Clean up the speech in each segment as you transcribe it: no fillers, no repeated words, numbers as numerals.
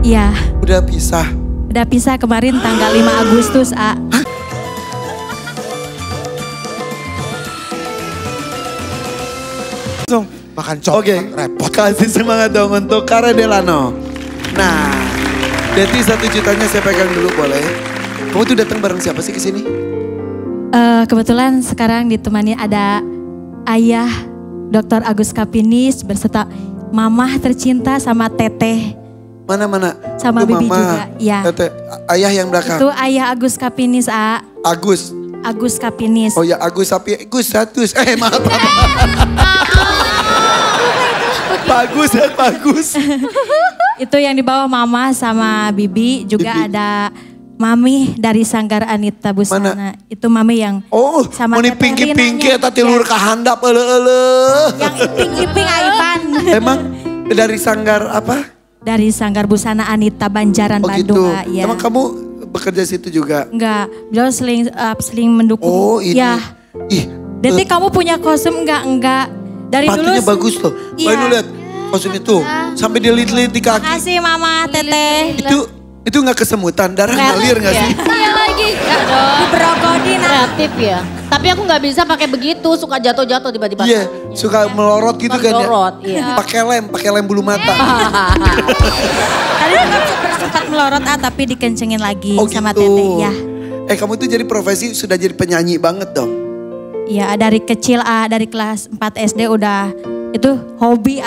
Iya. Udah pisah? Udah pisah kemarin tanggal 5 Agustus, A. Langsung Makan coklat Oke, repot. kasih semangat dong untuk Kara Delano. Nah, Deti 1 jutanya saya pegang dulu boleh? Kamu tuh datang bareng siapa sih ke sini? Kebetulan sekarang ditemani ada ayah Dr. Agus Kapinis berserta mamah tercinta sama teteh. Mana? Sama Itu bibi mama, juga, iya. Tete, ayah yang belakang. Itu ayah Agus Kapinis, A. Agus. Agus Kapinis. Oh ya Agus tapi Agus. Maaf. Bagus. Itu yang di bawah mama sama bibi. Juga Bibi. ada mami dari Sanggar Anita Busana. Mana? Itu mami yang Oh, sama mau teteh pinky-pinky Rinanya. eta tilur Ya. kahandap ele. Yang iping-iping Aipan. Emang dari Sanggar apa? Dari Sanggar Busana Anita Banjaran Oh Bandung. gitu. A, ya. Emang kamu bekerja situ juga? Enggak, beliau seling mendukung. Oh ini. Ya, Ih, Deti kamu punya kostum enggak? Dari dulu. sepatunya bagus tuh. Iya. Lu lihat kostum itu sampai dililit di kaki. Makasih Mama Teteh. Itu nggak kesemutan, darah ngalir nggak sih? Iya lagi. Diberogodin. Kreatif ya. Tapi aku nggak bisa pakai begitu, suka jatuh-jatuh tiba-tiba. Iya, suka melorot gitu kan ya. Melorot, iya. Pakai lem bulu mata. Tadi sempat melorot tapi dikencengin lagi Oh sama gitu. Teteh. Ya. Kamu tuh jadi profesi sudah jadi penyanyi banget dong. Iya, dari kecil dari kelas 4 SD udah itu hobi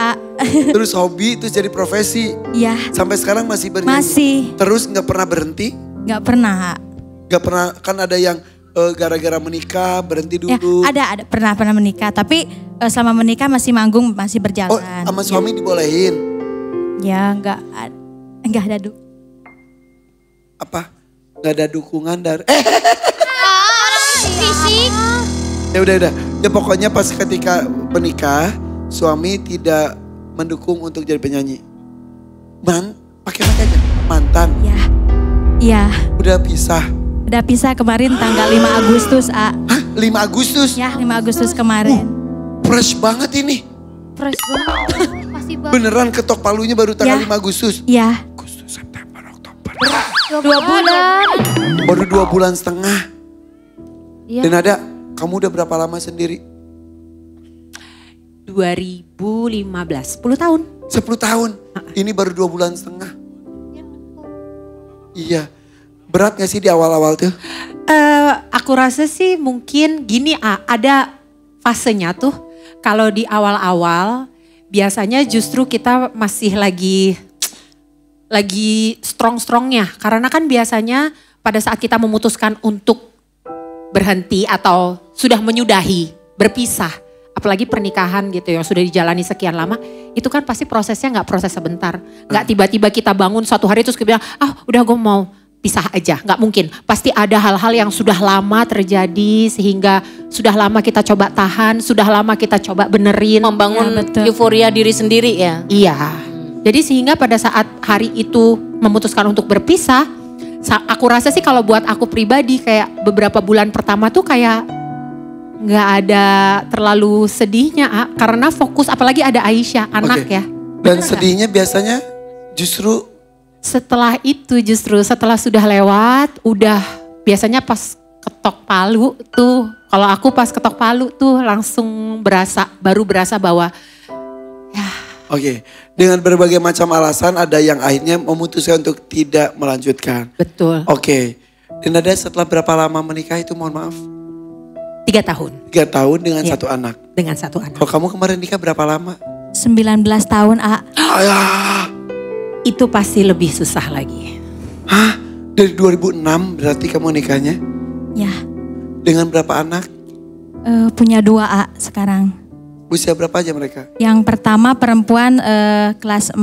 Terus hobi, terus jadi profesi. Iya, Sampai sekarang masih bernyanyi. masih Terus nggak pernah berhenti? nggak pernah. Nggak pernah, kan ada yang gara-gara menikah berhenti Ya, dulu. ada pernah menikah, tapi selama menikah masih manggung, masih berjalan. Oh, sama suami dibolehin. Ya, nggak ada Apa? Nggak ada dukungan dari Fisik. Ya udah. Ya pokoknya pas ketika menikah, suami tidak mendukung untuk jadi penyanyi. Pakai aja. Mantan. Ya, iya. Udah pisah. Udah pisah kemarin tanggal 5 Agustus, A. Hah? 5 Agustus? Ya, 5 Agustus kemarin. Fresh banget ini. Fresh banget. Pasti banget. Beneran ketok palunya baru tanggal Ya. 5 Agustus. Ya, Agustus, September, Oktober. 2 bulan. Baru 2 bulan setengah. Iya. Dan ada, kamu udah berapa lama sendiri? 2015, 10 tahun. 10 tahun. Ini baru 2 bulan setengah. Iya. Berat gak sih di awal-awal tuh? Aku rasa sih mungkin gini, ada fasenya tuh. Kalau di awal-awal biasanya justru kita masih lagi strong-strongnya. Karena kan biasanya pada saat kita memutuskan untuk berhenti atau sudah menyudahi, berpisah. Apalagi pernikahan gitu yang sudah dijalani sekian lama. Itu kan pasti prosesnya gak proses sebentar. Gak tiba-tiba kita bangun suatu hari terus kita bilang, udah gue mau pisah aja, nggak mungkin. Pasti ada hal-hal yang sudah lama terjadi sehingga sudah lama kita coba tahan, sudah lama kita coba benerin. Membangun Ya, betul. euforia diri sendiri ya. Iya. Jadi sehingga pada saat hari itu memutuskan untuk berpisah, aku rasa sih kalau buat aku pribadi kayak beberapa bulan pertama tuh kayak nggak ada terlalu sedihnya, karena fokus apalagi ada Aisyah, anak Oke. ya. Dan sedihnya biasanya justru Setelah itu justru setelah sudah lewat, udah biasanya pas ketok palu tuh, kalau aku pas ketok palu tuh langsung baru berasa bahwa Oke, dengan berbagai macam alasan ada yang akhirnya memutuskan untuk tidak melanjutkan. betul. Oke, dan ada setelah berapa lama menikah itu mohon maaf? 3 tahun 3 tahun dengan Iya. 1 anak. dengan 1 anak. Kalau kamu kemarin nikah berapa lama? 19 tahun, A. Ayah, Itu pasti lebih susah lagi. hah? Dari 2006 berarti kamu nikahnya? Ya, Dengan berapa anak? punya 2, A sekarang. Usia berapa aja mereka? Yang pertama perempuan kelas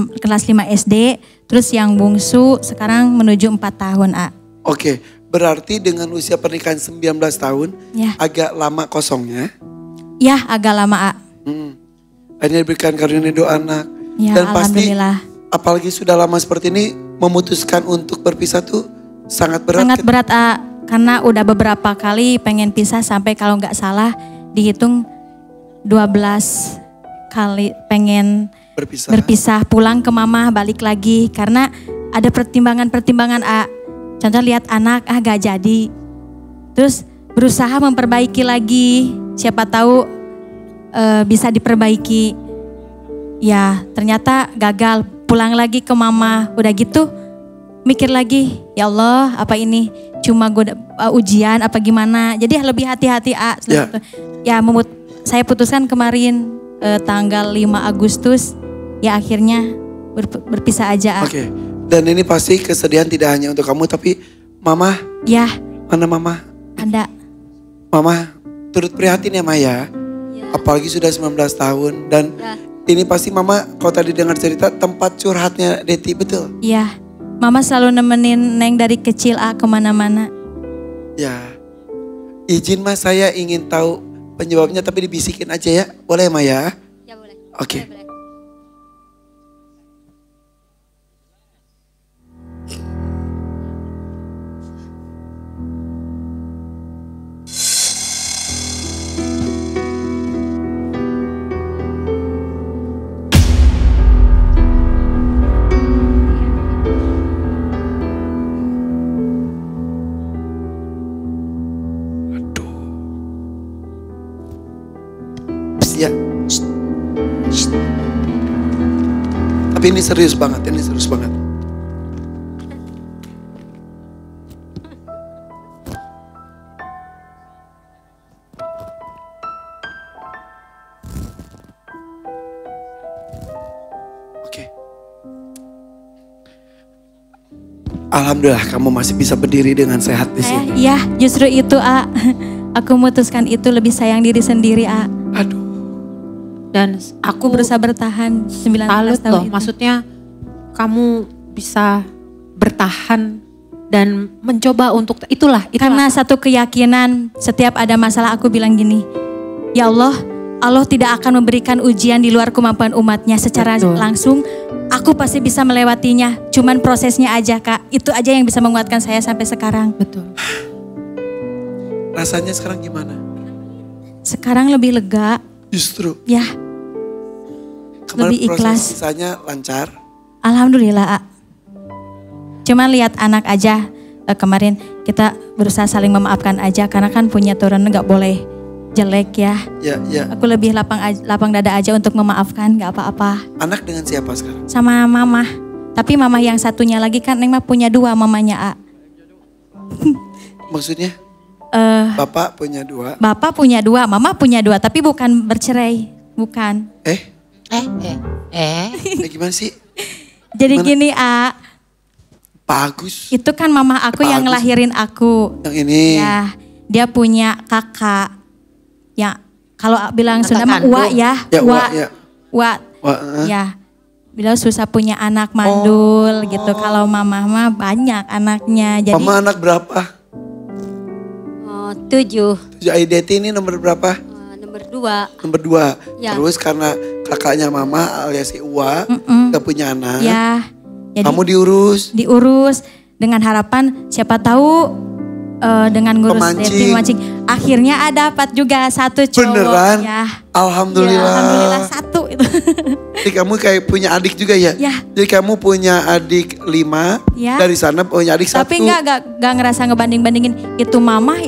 5 SD, terus yang bungsu sekarang menuju 4 tahun, A. Oke, berarti dengan usia pernikahan 19 tahun, Ya. agak lama kosongnya. Ya, agak lama, A. Akhirnya diberikan karunia 2 anak. Ya, Dan pasti alhamdulillah. apalagi sudah lama seperti ini, memutuskan untuk berpisah tuh sangat berat. Sangat kan? berat, A. Karena udah beberapa kali pengen pisah sampai kalau nggak salah dihitung 12 kali pengen Berpisah. berpisah, pulang ke mama, balik lagi. Karena ada pertimbangan-pertimbangan contoh lihat anak gak jadi, terus berusaha memperbaiki lagi, siapa tahu bisa diperbaiki, ya ternyata gagal, pulang lagi ke mama, udah gitu mikir lagi, ya Allah apa ini cuma ujian apa gimana, jadi lebih hati-hati ya saya putuskan kemarin tanggal 5 Agustus ya akhirnya berpisah aja. Oke. Dan ini pasti kesedihan tidak hanya untuk kamu tapi mama. Ya. Mana mama? Ada. Mama turut prihatin ya Maya. Ya. Apalagi sudah 19 tahun dan ya. Ini pasti mama kalau tadi dengar cerita tempat curhatnya Deti, betul? Iya. Mama selalu nemenin Neng dari kecil kemana-mana. Ya. Izin mas saya ingin tahu penyebabnya tapi dibisikin aja ya. Boleh Maya? Ya boleh. Oke. Boleh. Ya. Tapi ini serius banget, ini serius banget. Oke. Alhamdulillah kamu masih bisa berdiri dengan sehat di sini. Iya, justru itu aku memutuskan itu lebih sayang diri sendiri Aduh. Dan aku berusaha bertahan 19 tahun loh, itu. maksudnya kamu bisa bertahan dan mencoba untuk itulah. Karena satu keyakinan setiap ada masalah aku bilang gini, ya Allah tidak akan memberikan ujian di luar kemampuan umatnya secara langsung. Aku pasti bisa melewatinya, cuman prosesnya aja Kak. Itu aja yang bisa menguatkan saya sampai sekarang. Betul. Rasanya sekarang gimana? Sekarang lebih lega. Justru. Ya. Kemarin lebih ikhlas. Prosesnya lancar. Alhamdulillah. Cuman lihat anak aja kemarin kita berusaha saling memaafkan aja karena kan punya turun nggak boleh jelek ya. Ya. Aku lebih lapang dada aja untuk memaafkan, nggak apa-apa. Anak dengan siapa sekarang? Sama mama. Tapi mama yang satunya lagi kan Neng mah punya 2 mamanya Maksudnya? Bapak punya 2. Bapak punya 2, mama punya 2, tapi bukan bercerai, bukan. Gimana sih? Jadi gini Pak Agus. itu kan mama aku Pak yang Agus. ngelahirin aku. Yang ini. Ya, dia punya kakak. Ya, kalau bilang Sunda mah Uwa ya. Ya, Uwa, ya. Uwa. Ya, bilang susah punya anak mandul gitu. Kalau mama mah banyak anaknya. Jadi Mama anak berapa? 7. Deti ini nomor berapa? Nomor 2. Nomor 2. Ya. Terus karena kakaknya mama alias si Uwa gak punya anak. ya. Jadi Kamu diurus dengan harapan siapa tahu dengan ngurus Pemancing. akhirnya dapat juga 1 cowok. Beneran? Ya. Alhamdulillah. Ya, alhamdulillah 1 itu. Jadi kamu kayak punya adik juga ya? Ya. Jadi kamu punya adik 5, Ya. dari sana punya adik 1. Tapi enggak ngerasa ngebanding-bandingin itu mama.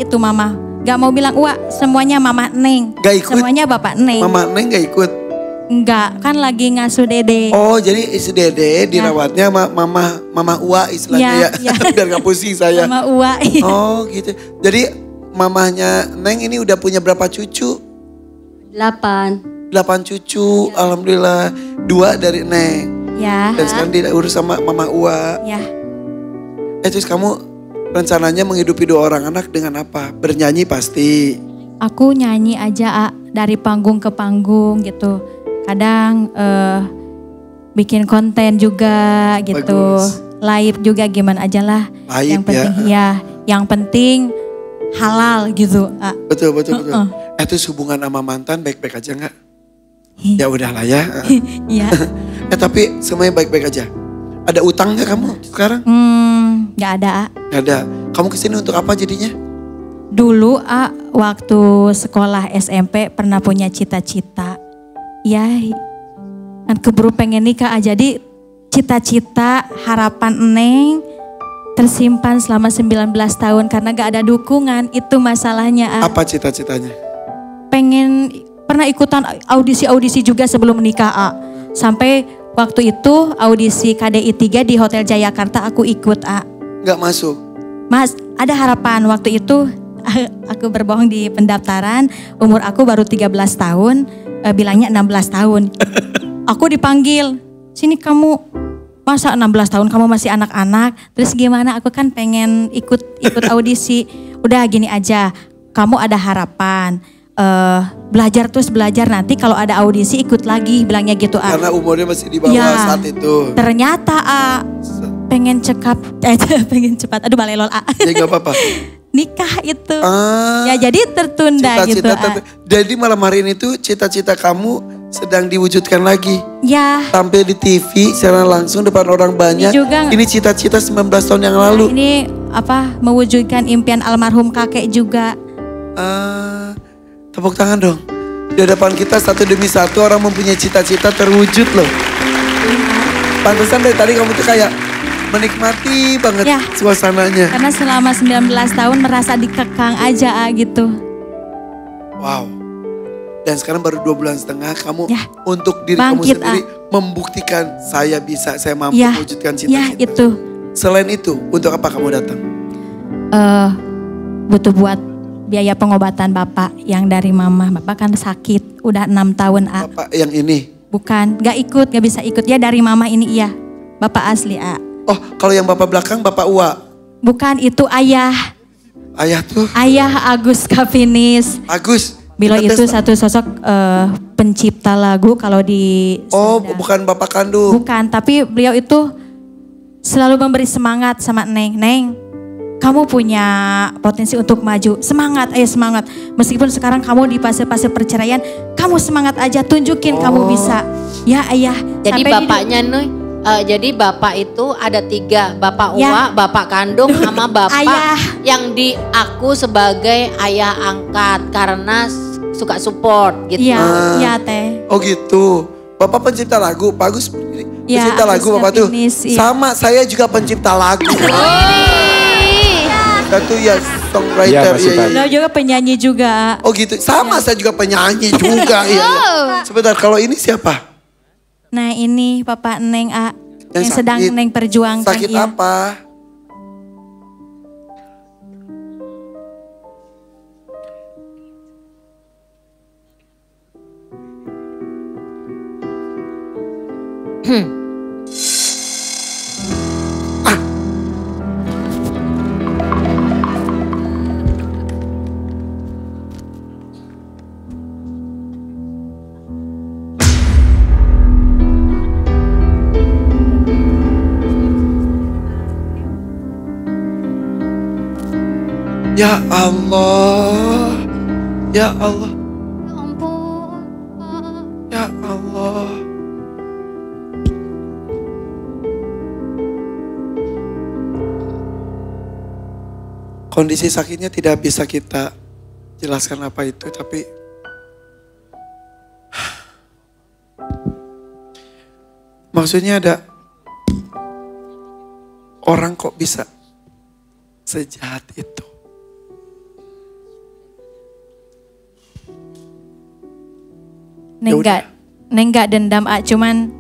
Gak mau bilang wah semuanya mama Neng. Gak ikut? Semuanya bapak Neng. Mama Neng gak ikut? Enggak, kan lagi ngasuh Dede. Oh jadi si Dede dirawatnya mama Uwa istilahnya ya. Biar gak pusing saya. Sama Uwa. Oh gitu. Jadi mamahnya Neng ini udah punya berapa cucu? 8. 8 cucu, alhamdulillah. 2 dari Neng. Ya. Dan sekarang diurus sama mama Uwa. Ya. Terus kamu rencananya menghidupi 2 orang anak dengan apa? Bernyanyi pasti. Aku nyanyi aja dari panggung ke panggung gitu. Kadang bikin konten juga gitu. Bagus. Live juga gimana aja lah. Live yang penting yang penting halal gitu. Betul. Terus hubungan sama mantan baik-baik aja nggak? Ya udahlah ya. Iya. Tapi semuanya baik-baik aja. Ada utang nggak kamu sekarang? Nggak ada. Nggak ada. Kamu kesini untuk apa jadinya? Dulu waktu sekolah SMP pernah punya cita-cita. Ya, kan keburu pengen nikah jadi cita-cita, harapan Neng tersimpan selama 19 tahun karena gak ada dukungan. Itu masalahnya. Apa cita-citanya? Pernah ikutan audisi-audisi juga sebelum menikah. Sampai waktu itu audisi KDI 3 di Hotel Jayakarta aku ikut. Gak masuk? Mas, ada harapan waktu itu. Aku berbohong di pendaftaran, umur aku baru 13 tahun, bilangnya 16 tahun. Aku dipanggil, sini kamu, masa 16 tahun kamu masih anak-anak, terus gimana? Aku kan pengen ikut audisi. Udah gini aja, kamu ada harapan, belajar terus belajar, nanti kalau ada audisi ikut lagi, bilangnya gitu. Karena umurnya masih di bawah saat itu. Ternyata pengen cepat, aduh balelol Ya gak apa-apa. Nikah itu. Ya jadi tertunda gitu. Jadi malam hari ini tuh cita-cita kamu sedang diwujudkan lagi. Ya. Tampil di TV secara langsung depan orang banyak. Ini cita-cita 19 tahun yang lalu. Ini mewujudkan impian almarhum kakek juga. Tepuk tangan dong. Di hadapan kita satu demi satu orang mempunyai cita-cita terwujud loh. Pantesan dari tadi kamu tuh kayak menikmati banget suasananya. Karena selama 19 tahun merasa dikekang aja gitu. Wow. Dan sekarang baru 2 bulan setengah kamu untuk diri kamu sendiri membuktikan saya bisa, saya mampu mewujudkan cita-cita. Itu. Selain itu, untuk apa kamu datang? Butuh buat biaya pengobatan Bapak yang dari Mama. Bapak kan sakit, udah 6 tahun. Bapak yang ini? Bukan, gak bisa ikut. Ya dari Mama ini iya. Bapak asli Oh, kalau yang Bapak belakang Bapak Uwa? Bukan, itu ayah. Ayah tuh? Ayah Agus Kafinis. Agus? Beliau itu satu sosok pencipta lagu kalau di... Oh, bukan Bapak kandung? Bukan, tapi beliau itu selalu memberi semangat sama Neng. Neng, kamu punya potensi untuk maju. Semangat, ayo semangat. Meskipun sekarang kamu di fase-fase perceraian, kamu semangat aja, tunjukin kamu bisa. Ya ayah. Jadi bapaknya nih. Jadi bapak itu ada 3, bapak Uwa, bapak kandung sama bapak yang di aku sebagai ayah angkat karena suka support gitu. Iya teh. Oh gitu, bapak pencipta lagu, bagus pencipta lagu bapak tuh. Sama saya juga pencipta lagu. Satu ya songwriter. Beliau juga penyanyi juga. Oh gitu, sama saya juga penyanyi juga. Sebentar, kalau ini siapa? Nah ini Bapak Neng yang sedang Neng perjuangkan. Sakit apa? Ya Allah, ya Allah, ya Allah. Kondisi sakitnya tidak bisa kita jelaskan apa itu, tapi maksudnya ada orang kok bisa sejahat itu. Neng gak dendam, cuman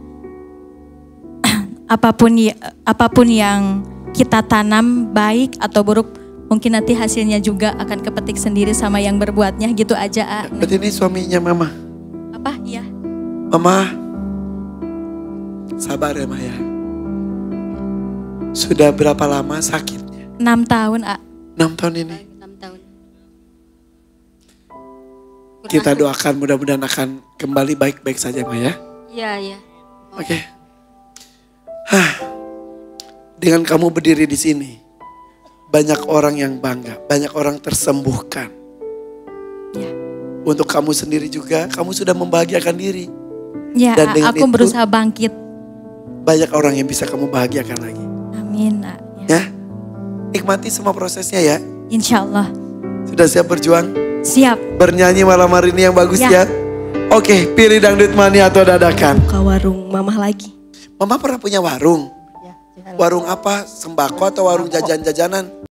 apapun yang kita tanam baik atau buruk, mungkin nanti hasilnya juga akan kepetik sendiri sama yang berbuatnya, gitu aja. Berarti ini suaminya Mama? Apa? Iya. Mama, sabar ya Maya. Sudah berapa lama sakitnya? 6 tahun, 6 tahun ini? 6 tahun. Kita doakan mudah-mudahan akan kembali baik-baik saja Maya. Iya. Oke. Dengan kamu berdiri di sini, banyak orang yang bangga, banyak orang tersembuhkan. Ya. Untuk kamu sendiri juga, kamu sudah membahagiakan diri. Ya, dan dengan aku berusaha bangkit. Banyak orang yang bisa kamu bahagiakan lagi. Amin. Ya, nikmati semua prosesnya ya. Insya Allah. Sudah siap berjuang? Siap. Bernyanyi malam hari ini yang bagus ya. Oke, pilih dangdut mania atau dadakan. Buka warung mamah lagi. Mama pernah punya warung? Warung apa? Sembako atau warung jajan-jajanan?